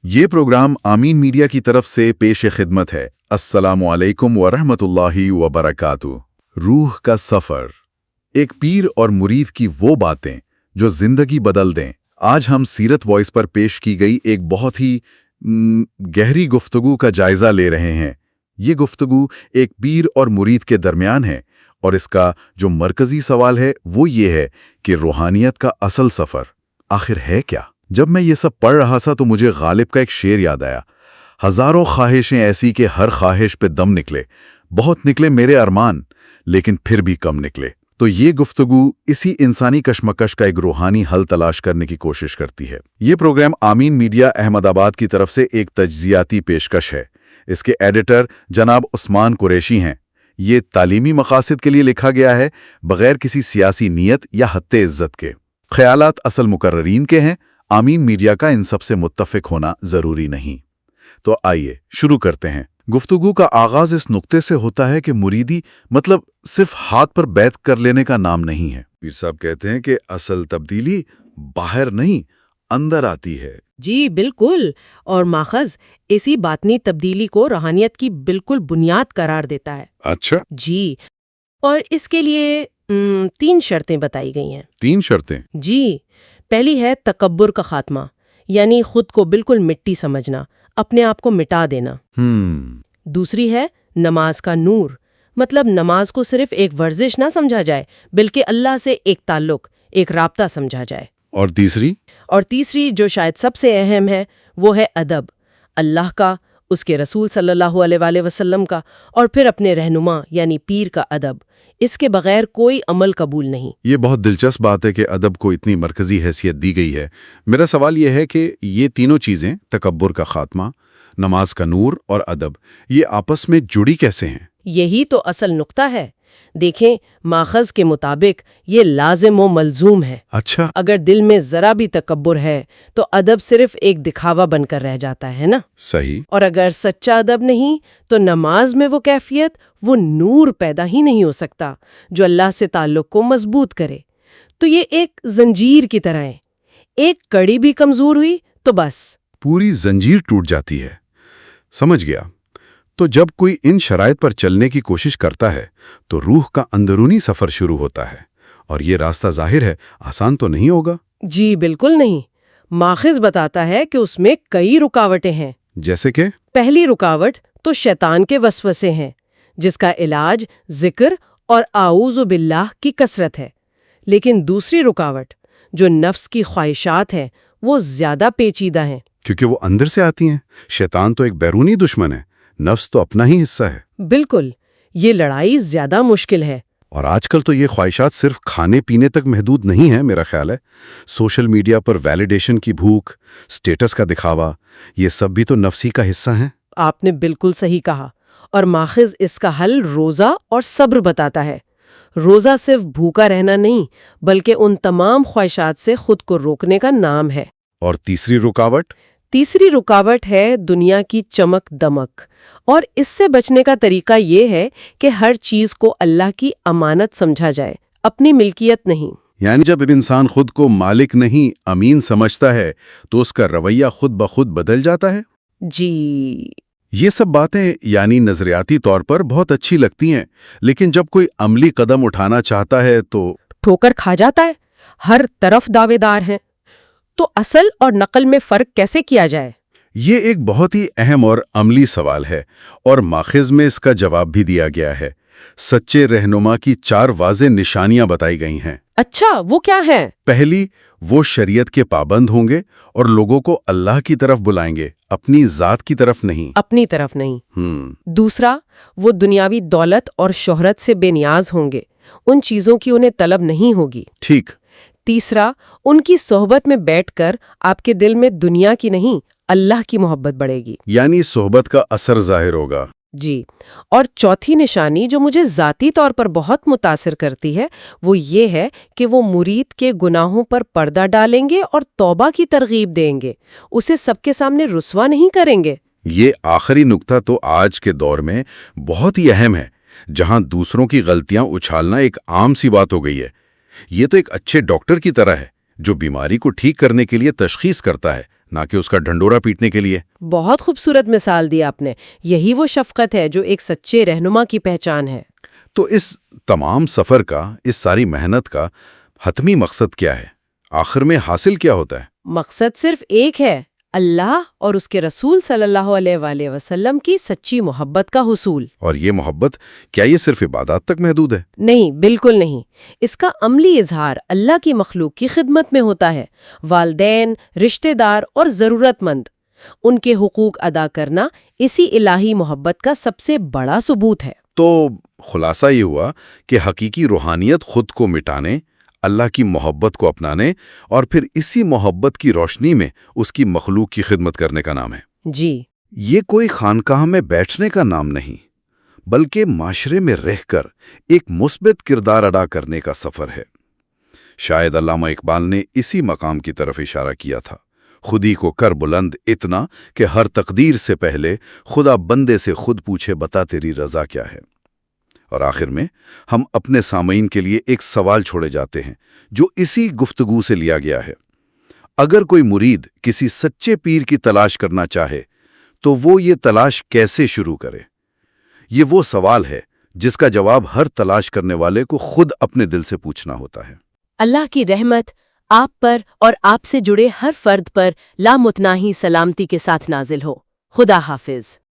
ये प्रोग्राम आमीन मीडिया की तरफ से पेश खिदमत है। अस्सलामु अलैकुम वरहमतुल्लाहि वबरकातुहू। रूह का सफ़र, एक पीर और मुरीद की वो बातें जो जिंदगी बदल दें। आज हम सीरत वॉइस पर पेश की गई एक बहुत ही गहरी गुफ्तगू का जायजा ले रहे हैं। ये गुफ्तगू एक पीर और मुरीद के दरमियान है और इसका जो मरकजी सवाल है वो ये है कि रूहानियत का असल सफ़र आखिर है क्या। जब मैं ये सब पढ़ रहा था तो मुझे गालिब का एक शेर याद आया, हजारों ख्वाहिशें ऐसी कि हर ख्वाहिश पे दम निकले, बहुत निकले मेरे अरमान लेकिन फिर भी कम निकले। तो ये गुफ्तगू इसी इंसानी कशमकश का एक रूहानी हल तलाश करने की कोशिश करती है। ये प्रोग्राम आमीन मीडिया अहमदाबाद की तरफ से एक तज्जियाती पेशकश है। इसके एडिटर जनाब उस्मान कुरैशी हैं। ये तालीमी मकासद के लिए लिखा गया है, बगैर किसी सियासी नीयत या हत्ते इज्जत के। ख्यालात असल मुकर्ररीन के हैं, आमीन मीडिया का इन सबसे मुत्तफिक होना जरूरी नहीं। तो आइए शुरू करते हैं। गुफ्तगू का आगाज इस नुक्ते से होता है कि मुरीदी मतलब सिर्फ हाथ पर बैत कर लेने का नाम नहीं है। पीर साहब कहते हैं कि असल तब्दीली बाहर नहीं अंदर आती है। जी बिल्कुल, और माखज इसी बातनी तब्दीली को रूहानियत की बिल्कुल बुनियाद करार देता है। अच्छा जी, और इसके लिए 3 शर्तें बताई गई हैं। 3 शर्तें? जी, पहली है तकब्बुर का खात्मा, यानी खुद को बिल्कुल मिट्टी समझना, अपने आप को मिटा देना। दूसरी है नमाज का नूर, मतलब नमाज को सिर्फ एक वर्जिश ना समझा जाए बल्कि अल्लाह से एक ताल्लुक, एक राब्ता समझा जाए। और तीसरी? और तीसरी जो शायद सबसे अहम है वो है अदब, अल्लाह का, उसके रसूल सल्लल्लाहु अलैहि वसल्लम का और फिर अपने रहनुमा यानी पीर का अदब। इसके बगैर कोई अमल कबूल नहीं। ये बहुत दिलचस्प बात है कि अदब को इतनी मरकजी हैसियत दी गई है। मेरा सवाल ये है कि ये तीनों चीज़ें, तकब्बुर का खात्मा, नमाज का नूर और अदब, ये आपस में जुड़ी कैसे हैं? यही तो असल नुक्ता है। देखें, माखज के मुताबिक ये लाजिम व मलजूम है। अच्छा, अगर दिल में जरा भी तकब्बुर है तो अदब सिर्फ एक दिखावा बनकर रह जाता है ना। सही। और अगर सच्चा अदब नहीं तो नमाज में वो कैफियत, वो नूर पैदा ही नहीं हो सकता जो अल्लाह से ताल्लुक को मजबूत करे। तो ये एक जंजीर की तरह है, एक कड़ी भी कमजोर हुई तो बस पूरी जंजीर टूट जाती है। समझ गया। तो जब कोई इन शराइत पर चलने की कोशिश करता है तो रूह का अंदरूनी सफर शुरू होता है, और ये रास्ता जाहिर है आसान तो नहीं होगा। जी बिल्कुल नहीं। माखिज बताता है कि उसमें कई रुकावटें हैं। जैसे कि? पहली रुकावट तो शैतान के वसवसे हैं, जिसका इलाज जिक्र और आऊज़ु बिल्लाह की कसरत है। लेकिन दूसरी रुकावट जो नफ्स की ख्वाहिशात हैं वो ज्यादा पेचीदा हैं, क्योंकि वो अंदर से आती हैं। शैतान तो एक बैरूनी दुश्मन है, नफ्स तो अपना ही हिस्सा है। बिल्कुल, ये लड़ाई ज्यादा मुश्किल है। और आजकल तो ये ख्वाहिशात सिर्फ खाने पीने तक महदूद नहीं है। मेरा ख्याल है सोशल मीडिया पर वैलिडेशन की भूख, स्टेटस का दिखावा, ये सब भी तो नफ्सी का हिस्सा है। आपने बिल्कुल सही कहा। और माखिज इसका हल रोज़ा और सब्र बताता है। रोज़ा सिर्फ भूखा रहना नहीं बल्कि उन तमाम ख्वाहिशात से खुद को रोकने का नाम है। और तीसरी रुकावट? तीसरी रुकावट है दुनिया की चमक दमक, और इससे बचने का तरीका ये है कि हर चीज को अल्लाह की अमानत समझा जाए, अपनी मिल्कियत नहीं। यानी जब इंसान खुद को मालिक नहीं अमीन समझता है तो उसका रवैया खुद ब खुद बदल जाता है। जी, ये सब बातें यानी नजरियाती तौर पर बहुत अच्छी लगती हैं, लेकिन जब कोई अमली कदम उठाना चाहता है तो ठोकर खा जाता है। हर तरफ दावेदार हैं। तो असल और नकल में फर्क कैसे किया जाए? ये एक बहुत ही अहम और अमली सवाल है, और माखिज में इसका जवाब भी दिया गया है। सच्चे रहनुमा की 4 वाज़ेह निशानियां बताई गई हैं। अच्छा, वो क्या है? पहली, वो शरीयत के पाबंद होंगे और लोगों को अल्लाह की तरफ बुलाएंगे, अपनी जात की तरफ नहीं। अपनी तरफ नहीं। दूसरा, वो दुनियावी दौलत और शोहरत से बेनियाज होंगे, उन चीजों की उन्हें तलब नहीं होगी। ठीक। तीसरा, उनकी सोहबत में बैठकर आपके दिल में दुनिया की नहीं अल्लाह की मोहब्बत बढ़ेगी, यानी सोहबत का असर जाहिर होगा। जी। और चौथी निशानी जो मुझे ज़ाती तौर पर बहुत मुतासिर करती है वो ये है कि वो मुरीद के गुनाहों पर पर्दा डालेंगे और तौबा की तरगीब देंगे, उसे सबके सामने रुस्वा नहीं करेंगे। ये आखिरी नुक्ता तो आज के दौर में बहुत ही अहम है, जहां दूसरों की गलतियां उछालना एक आम सी बात हो गई है। ये तो एक अच्छे डॉक्टर की तरह है जो बीमारी को ठीक करने के लिए तशखीस करता है, نہ کہ اس کا ڈھنڈورا پیٹنے کے لیے۔ بہت خوبصورت مثال دی آپ نے، یہی وہ شفقت ہے جو ایک سچے رہنما کی پہچان ہے۔ تو اس تمام سفر کا، اس ساری محنت کا حتمی مقصد کیا ہے؟ آخر میں حاصل کیا ہوتا ہے؟ مقصد صرف ایک ہے، اللہ اور اس کے رسول صلی اللہ علیہ وآلہ وسلم کی سچی محبت کا حصول۔ اور یہ محبت کیا یہ صرف عبادات تک محدود ہے؟ نہیں، بالکل نہیں۔ اس کا عملی اظہار اللہ کی مخلوق کی خدمت میں ہوتا ہے۔ والدین، رشتہ دار اور ضرورت مند، ان کے حقوق ادا کرنا اسی الہی محبت کا سب سے بڑا ثبوت ہے۔ تو خلاصہ یہ ہوا کہ حقیقی روحانیت خود کو مٹانے، اللہ کی محبت کو اپنانے اور پھر اسی محبت کی روشنی میں اس کی مخلوق کی خدمت کرنے کا نام ہے۔ جی، یہ کوئی خانقاہ میں بیٹھنے کا نام نہیں، بلکہ معاشرے میں رہ کر ایک مثبت کردار ادا کرنے کا سفر ہے۔ شاید علامہ اقبال نے اسی مقام کی طرف اشارہ کیا تھا، خودی کو کر بلند اتنا کہ ہر تقدیر سے پہلے خدا بندے سے خود پوچھے بتا تیری رضا کیا ہے۔ اور آخر میں ہم اپنے سامعین کے لیے ایک سوال چھوڑے جاتے ہیں جو اسی گفتگو سے لیا گیا ہے۔ اگر کوئی مرید کسی سچے پیر کی تلاش کرنا چاہے تو وہ یہ تلاش کیسے شروع کرے؟ یہ وہ سوال ہے جس کا جواب ہر تلاش کرنے والے کو خود اپنے دل سے پوچھنا ہوتا ہے۔ اللہ کی رحمت آپ پر اور آپ سے جڑے ہر فرد پر لامتناہی سلامتی کے ساتھ نازل ہو۔ خدا حافظ۔